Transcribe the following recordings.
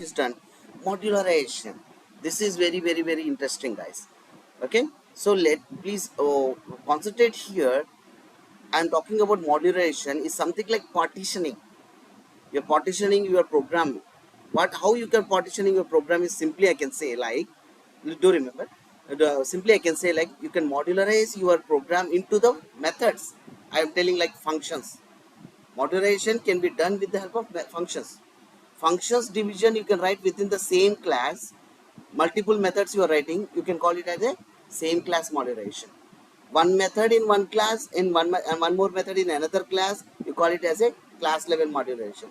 is done. Modularization. This is very interesting, guys. Okay, so please concentrate here. I'm talking about modularization is something like partitioning. You're partitioning your program. How you can partitioning your program is simply I can say like, do remember, simply I can say like you can modularize your program into the methods. I am telling like functions. Modularization can be done with the help of functions. Functions division you can write within the same class. Multiple methods you are writing, you can call it as a same class modularization. One method in one class and one more method in another class, you call it as a class level modularization.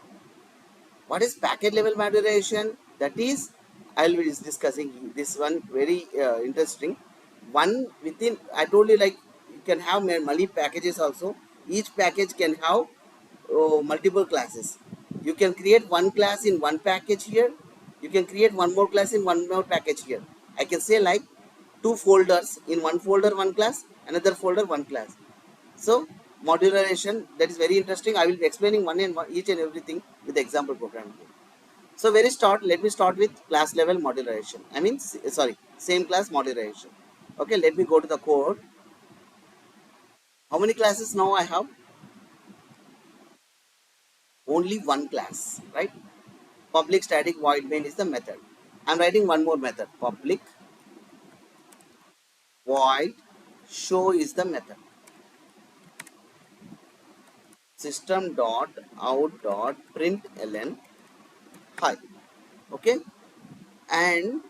What is package level modularization? That is, I will be discussing this one very interesting. One within, I told you like you can have many packages also. Each package can have multiple classes. You can create one class in one package here. You can create one more class in one more package here. I can say like two folders, in one folder one class, another folder one class. So modularization, that is very interesting. I will be explaining each and everything with the example program. So let me start with class level modularization. I mean, sorry, same class modularization. Okay, let me go to the code. How many classes now I have? Only one class, right? Public static void main is the method. I'm writing one more method. Public void show is the method. System dot out dot println hi. Okay, and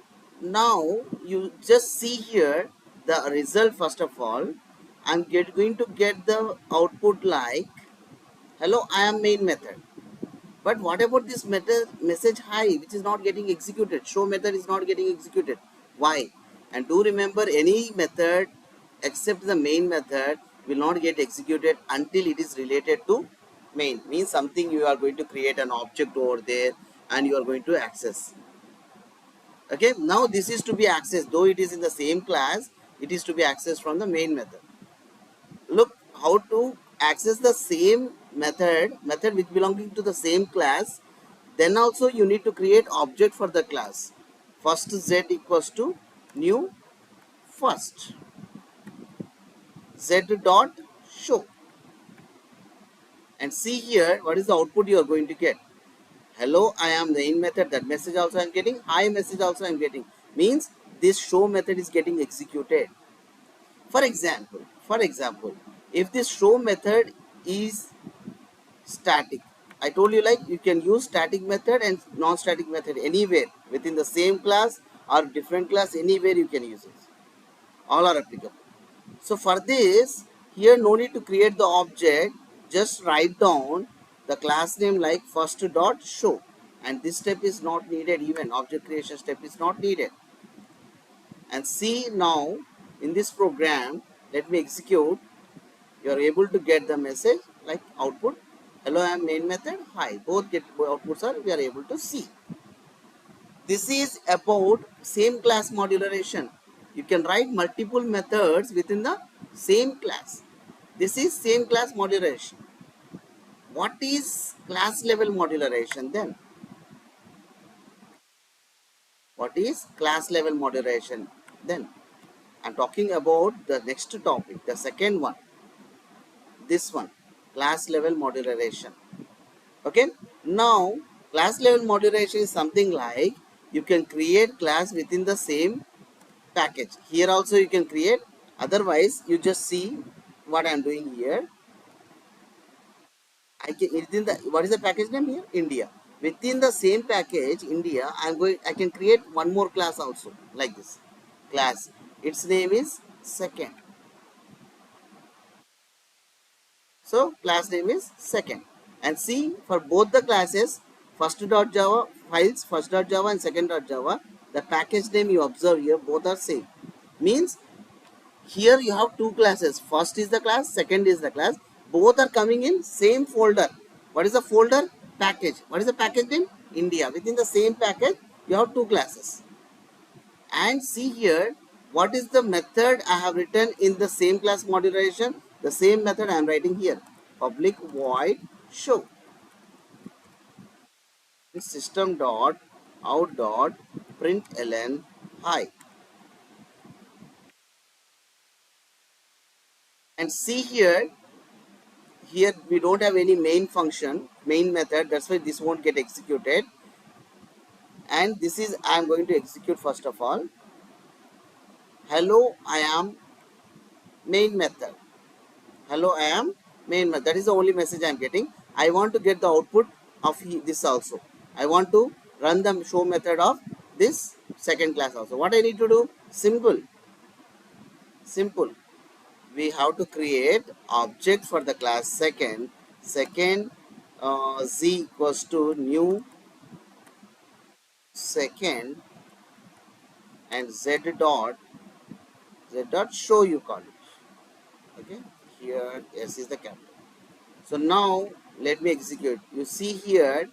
now you just see here the result. First of all, I'm going to get the output like hello I am main method. But what about this message hi which is not getting executed? Show method is not getting executed. Why? And do remember, any method except the main method will not get executed until it is related to main. Means something you are going to create an object over there and you are going to access. Okay, now this is to be accessed, though it is in the same class, it is to be accessed from the main method. Look how to access the same method which belonging to the same class. Then also you need to create object for the class. First z equals to new first z dot show, and see here what is the output you are going to get. Hello I am the main method, that message also I am getting, hi message also I am getting. Means this show method is getting executed. For example, if this show method is static, I told you like you can use static method and non-static method anywhere within the same class or different class, anywhere you can use it. All are applicable. So for this, here no need to create the object, just write down the class name like first dot show, and this step is not needed, even object creation step is not needed. And see now in this program, let me execute. You are able to get the message like output hello I am main method, hi, both outputs are we are able to see. This is about same class modularization. You can write multiple methods within the same class. This is same class modularization. What is class level modularization then? What is class level modularization then? I'm talking about the next topic, the second one. This one, class level modularization. Okay, now class level modularization is something like you can create class within the same package. Here also you can create, otherwise you just see what I am doing here. I can within the, what is the package name here? India. Within the same package India, I can create one more class also like this class. Its name is second. So class name is second, and see for both the classes first.java files, first.java and second.java, the package name you observe here both are same. Means here you have two classes, first is the class, second is the class, both are coming in same folder. What is the folder? Package. What is the package name? India. Within the same package you have two classes. And see here what is the method I have written in the same class modularization. The same method I am writing here, public void show. system dot out dot println hi. And see here we don't have any main function, main method, that's why this won't get executed. And this is, I am going to execute first of all. Hello, I am main method. Hello, I am main method. That is the only message I am getting. I want to get the output of this also. I want to run the show method of this second class also. What I need to do? Simple. We have to create object for the class second z equals to new second and z dot show, you call it. Okay, here s is the capital. So now let me execute. You see here,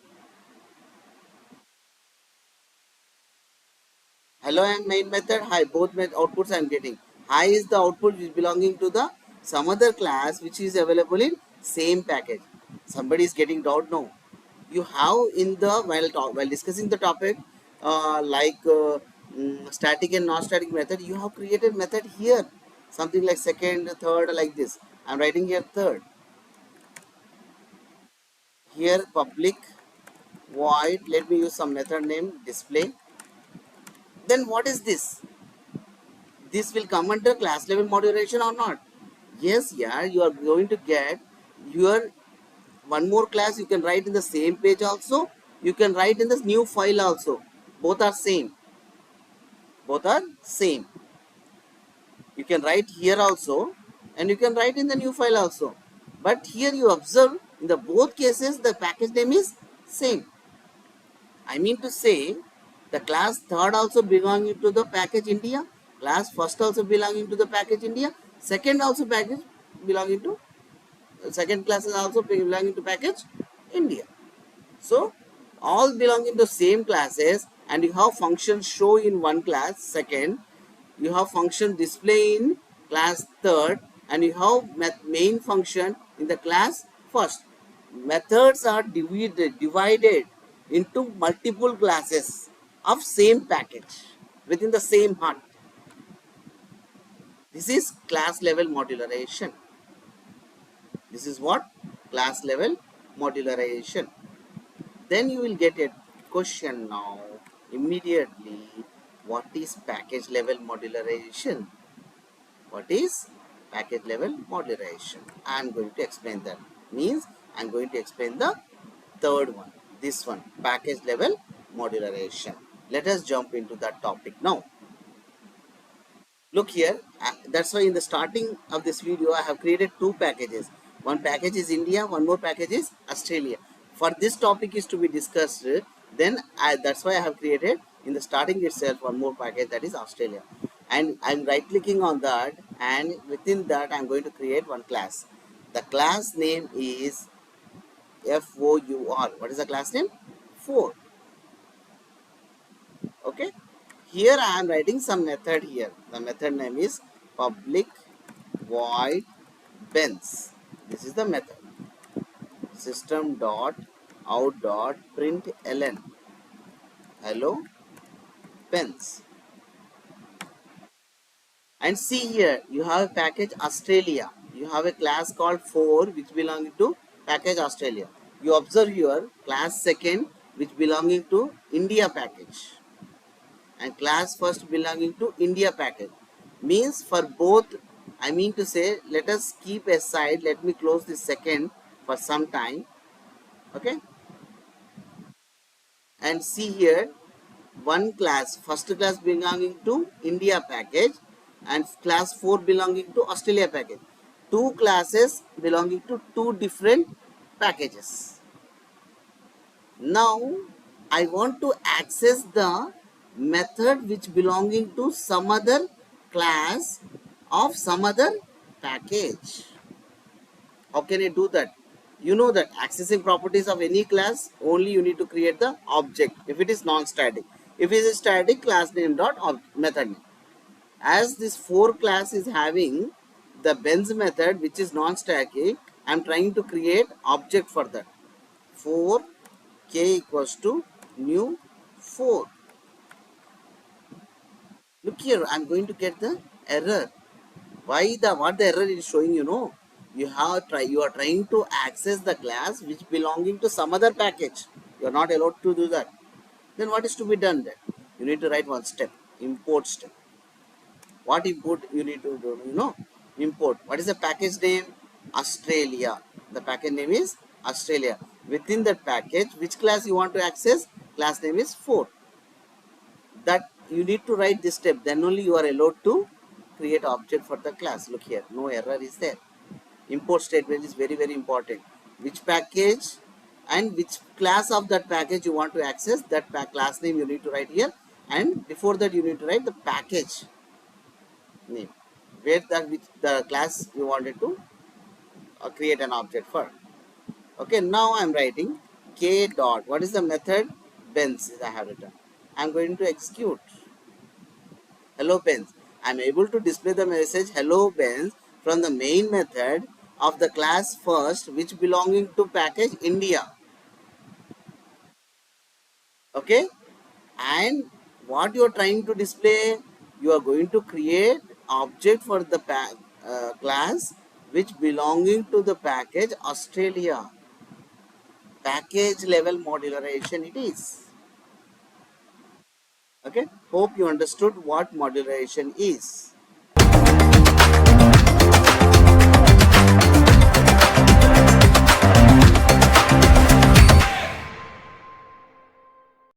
hello and main method, hi, both outputs I am getting. Hi is the output which is belonging to the some other class which is available in same package. Somebody is getting doubt? No. You have in the while discussing the topic static and non-static method, you have created method here. Something like second, third, like this. I am writing here third. Here public void, let me use some method name display. Then what is this? This will come under class level modulation or not? Yes, yeah, you are going to get your one more class. You can write in the same page also. You can write in this new file also. Both are same. Both are same. You can write here also and you can write in the new file also. But here you observe in the both cases the package name is same. I mean to say the class third also belonging to the package India, class first also belonging to the package India, second also package belonging to second class is also belonging to package India. So all belonging to same classes, and you have function show in one class second, you have function display in class third, and you have main function in the class first. Methods are divided into multiple classes of same package within the same heart. This is class level modularization. This is what? Class level modularization. Then you will get a question now immediately. What is package level modularization? What is package level modularization? I am going to explain that. Means I am going to explain the third one. This one, package level modularization. Let us jump into that topic now. Look here, that's why in the starting of this video I have created two packages. One package is India, one more package is Australia. For this topic is to be discussed, then that's why I have created in the starting itself one more package, that is Australia. And I'm right clicking on that, and within that I'm going to create one class. The class name is FOUR. What is the class name? 4. Okay. Here I am writing some method here. The method name is public void bens. This is the method. System dot out dot println hello bens. And see here, you have a package Australia. You have a class called 4 which belonging to package Australia. You observe here class second which belonging to India package, and class first belonging to India package. Means for both, I mean to say, let us keep aside, let me close this second for some time. Okay, and see here, one class, first class belonging to India package and class 4 belonging to Australia package. Two classes belonging to two different packages. Now I want to access the method which belonging to some other class of some other package. How can I do that? You know that accessing properties of any class, only you need to create the object if it is non-static. If it is static, class name dot method name. As this 4 class is having the bens method which is non-static, I am trying to create object for that. 4 k equals to new 4. Look here, I'm going to get the error. Why the what the error is showing, you are trying to access the class which belonging to some other package. You are not allowed to do that. Then what is to be done then? You need to write one step, import step. What import you need to do? Import. What is the package name? Australia. The package name is Australia. Within that package, which class you want to access? Class name is 4. That you need to write this step. Then only you are allowed to create object for the class. Look here, no error is there. Import statement is very, very important. Which package and which class of that package you want to access, that class name you need to write here, and before that you need to write the package name where that which the class you wanted to create an object for. Okay, now I'm writing k dot. What is the method? Bens I have written. I'm going to execute. Hello Bens. I'm able to display the message hello Bens from the main method of the class first, which belonging to package India. Okay, and what you are trying to display, you are going to create object for the class which belonging to the package Australia. Package level modularization it is. Okay, hope you understood what modularization is.